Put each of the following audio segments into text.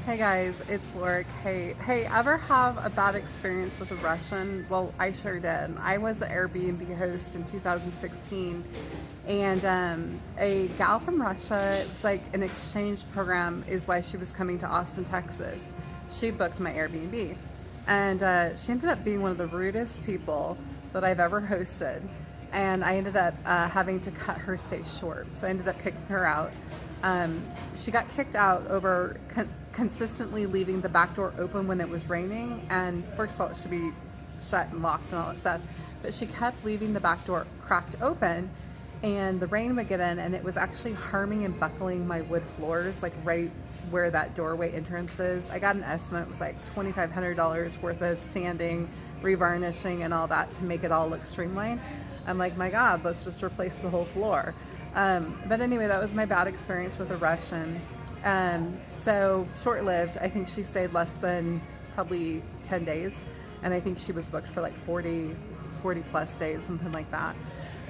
Hey guys, it's Laura. Hey, ever have a bad experience with a Russian? Well, I sure did. I was an Airbnb host in 2016, and a gal from Russia, it was like an exchange program, is why she was coming to Austin, Texas. She booked my Airbnb, and she ended up being one of the rudest people that I've ever hosted, and I ended up having to cut her stay short. So I ended up kicking her out. She got kicked out over consistently leaving the back door open when it was raining, and first of all, it should be shut and locked and all that stuff, but she kept leaving the back door cracked open, and the rain would get in, and it was actually harming and buckling my wood floors, like right where that doorway entrance is. I got an estimate, it was like $2,500 worth of sanding, revarnishing, and all that to make it all look streamlined. I'm like, my God, let's just replace the whole floor. But anyway, that was my bad experience with a Russian. So short-lived. I think she stayed less than probably 10 days, and I think she was booked for like 40 plus days, something like that.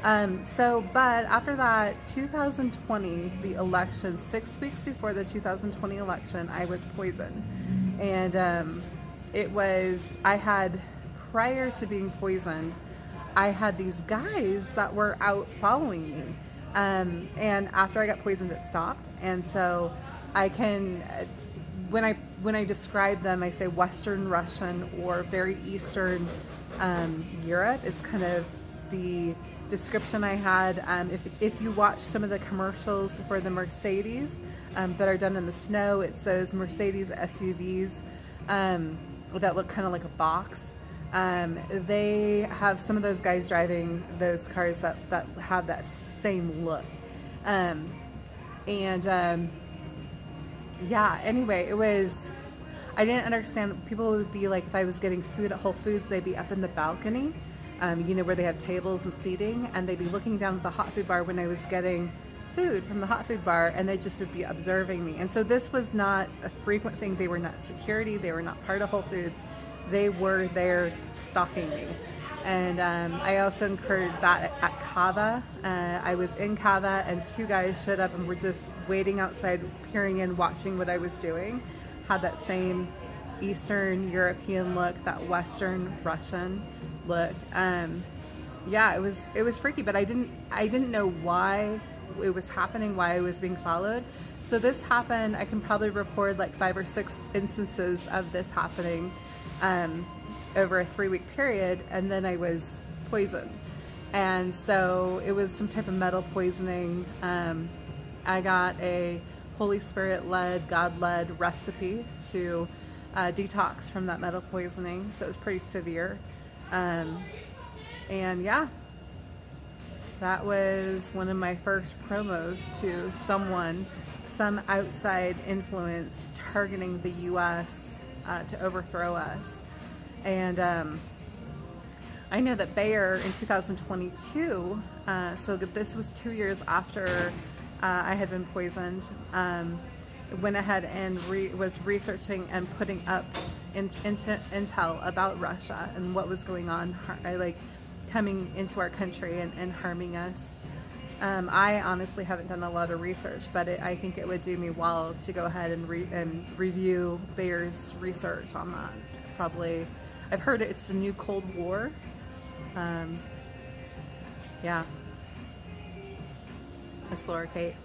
But after that, 2020, the election, 6 weeks before the 2020 election, I was poisoned. And prior to being poisoned, I had these guys that were out following me. And after I got poisoned, it stopped. And so I can, when I describe them, I say Western Russian or very Eastern Europe is kind of the description I had. If you watch some of the commercials for the Mercedes that are done in the snow, it's those Mercedes SUVs that look kind of like a box. They have some of those guys driving those cars that have that same look. Yeah, anyway, I didn't understand. People would be like, if I was getting food at Whole Foods, they'd be up in the balcony, where they have tables and seating, and they'd be looking down at the hot food bar when I was getting food from the hot food bar, and they just would be observing me. And so this was not a frequent thing. They were not security. They were not part of Whole Foods. They were there stalking me. And I also incurred that at Cava. I was in Cava, and two guys showed up and were just waiting outside, peering in, watching what I was doing. Had that same Eastern European look, that Western Russian look. Yeah, it was freaky, but I didn't know why it was happening, why I was being followed. So this happened. I can probably record like 5 or 6 instances of this happening over a 3-week period, and then I was poisoned. And so it was some type of metal poisoning. I got a Holy Spirit-led, God-led recipe to detox from that metal poisoning, so it was pretty severe. And yeah, that was one of my first promos to some outside influence targeting the U.S. To overthrow us. And I know that Bayer in 2022, so this was 2 years after I had been poisoned, went ahead and was researching and putting up intel about Russia and what was going on, like coming into our country and harming us. I honestly haven't done a lot of research, but I think it would do me well to go ahead and review Bayer's research on that. Probably, I've heard it's the new Cold War. Yeah. It's Laura Kate.